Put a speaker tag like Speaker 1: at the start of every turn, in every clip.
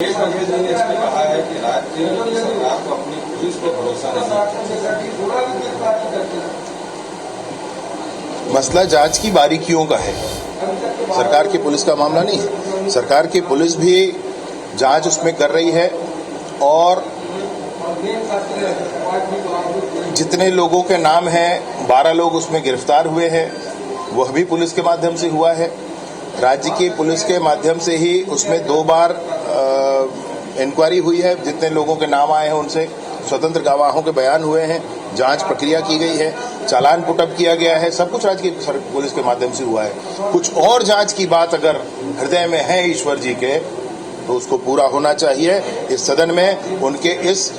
Speaker 1: प्रदेश ने इसमें कहा है कि राज्य सरकार को अपनी पुलिस पर भरोसा नहीं।
Speaker 2: मसला जांच की बारीकियों का है, सरकार की पुलिस का मामला नहीं है। सरकार की पुलिस भी जांच उसमें कर रही है और जितने लोगों के नाम हैं 12 लोग उसमें गिरफ्तार हुए हैं, वह भी पुलिस के माध्यम से हुआ है। राज्य की पुलिस के माध्यम से ही उसमें 2 बार इंक्वायरी हुई है। जितने लोगों के नाम आए हैं उनसे स्वतंत्र गवाहों के बयान हुए हैं, जांच प्रक्रिया की गई है, चालान पुटअप किया गया है, सब कुछ राज्य की पुलिस के माध्यम से हुआ है। कुछ और जांच की बात अगर हृदय में है ईश्वर जी के तो उसको पूरा होना चाहिए। इस सदन में उनके इस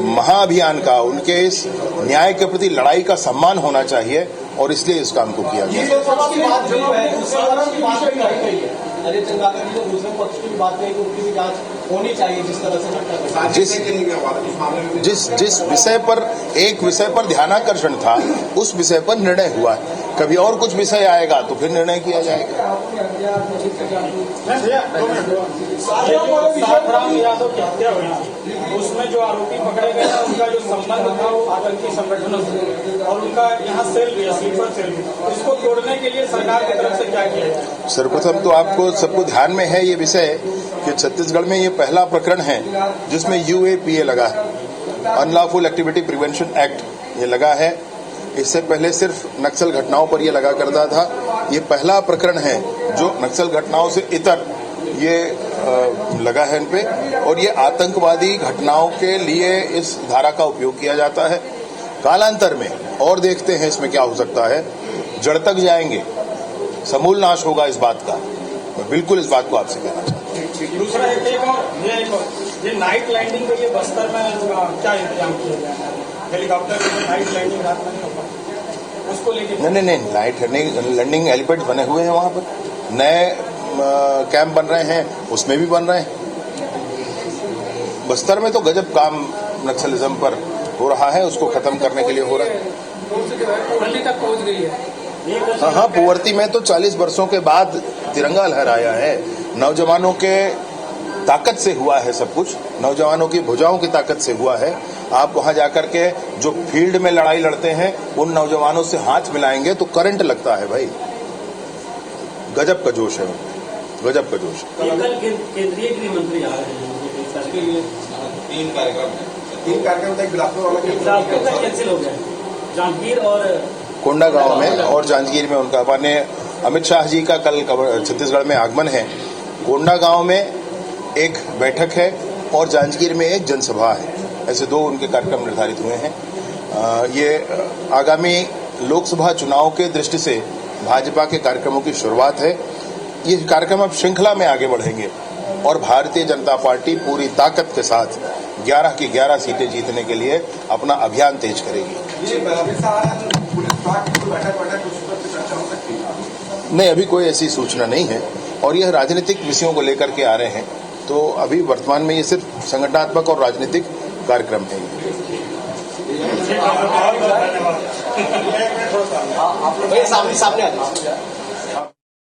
Speaker 2: महाअभियान का, उनके इस न्याय के प्रति लड़ाई का सम्मान होना चाहिए और इसलिए इस काम को किया गया। जिस विषय पर एक विषय पर ध्यानाकर्षण था उस विषय पर निर्णय हुआ है। कभी और कुछ विषय आएगा तो फिर निर्णय किया जाएगा।
Speaker 3: उसमें जो आरोपी पकड़े गए थे उनका जो संबंध था वो आतंकी संगठनों से और उनका यहाँ सेल भी है, स्लीपर सेल भी, इसको तोड़ने के लिए सरकार की तरफ से क्या किया है?
Speaker 2: सर्वप्रथम तो आपको सबको ध्यान में है ये विषय कि छत्तीसगढ़ में ये पहला प्रकरण है जिसमें UAPA लगा है, अनलॉफुल एक्टिविटी प्रिवेंशन एक्ट ये लगा है। इससे पहले सिर्फ नक्सल घटनाओं पर यह लगा करता था। ये पहला प्रकरण है जो नक्सल घटनाओं से इतर ये लगा है इन पे, और ये आतंकवादी घटनाओं के लिए इस धारा का उपयोग किया जाता है। कालांतर में और देखते हैं इसमें क्या हो सकता है, जड़ तक जाएंगे, समूल नाश होगा इस बात का। मैं बिल्कुल इस बात को आपसे कहना चाहता हूँ।
Speaker 3: दूसरा ये नाइट लैंडिंग के लिए बस्तर में क्या इंतजाम किया गया है? हेलीकॉप्टर नाइट लैंडिंग रात में नहीं हो पाती, उसको लेके
Speaker 2: नहीं नाइट लैंडिंग हेलीपैड बने हुए हैं, वहाँ पर नए कैंप बन रहे हैं, उसमें भी बन रहे हैं। बस्तर में तो गजब काम नक्सलिज्म पर हो रहा है, उसको खत्म करने के लिए हो रहा है।
Speaker 3: तक पहुंच गई है।
Speaker 2: हाँ, पुवर्ती में तो 40 वर्षों के बाद तिरंगा लहराया है। नौजवानों के ताकत से हुआ है सब कुछ, नौजवानों की भुजाओं की ताकत से हुआ है। आप वहां जाकर के जो फील्ड में लड़ाई लड़ते हैं उन नौजवानों से हाथ मिलाएंगे तो करंट लगता है भाई। गजब का जोश है, गजब का जोश।
Speaker 3: केंद्रीय गृह मंत्री आ रहे हैं,
Speaker 1: 3 कार्यक्रम तक
Speaker 3: बिलासपुर कैंसिल हो गया, जांजगीर और
Speaker 2: कोंडागांव में और जांजगीर में उनका माननीय अमित शाह जी का कल छत्तीसगढ़ में आगमन है। कोंडागांव में एक बैठक है और जांजगीर में एक जनसभा है। ऐसे 2 उनके कार्यक्रम निर्धारित हुए हैं। ये आगामी लोकसभा चुनाव के दृष्टि से भाजपा के कार्यक्रमों की शुरुआत है। ये कार्यक्रम अब श्रृंखला में आगे बढ़ेंगे और भारतीय जनता पार्टी पूरी ताकत के साथ 11 की 11 सीटें जीतने के लिए अपना अभियान तेज करेगी। नहीं, अभी कोई ऐसी सूचना नहीं है और यह राजनीतिक विषयों को लेकर के आ रहे हैं, तो अभी वर्तमान में ये सिर्फ संगठनात्मक और राजनीतिक कार्यक्रम है।
Speaker 4: सामने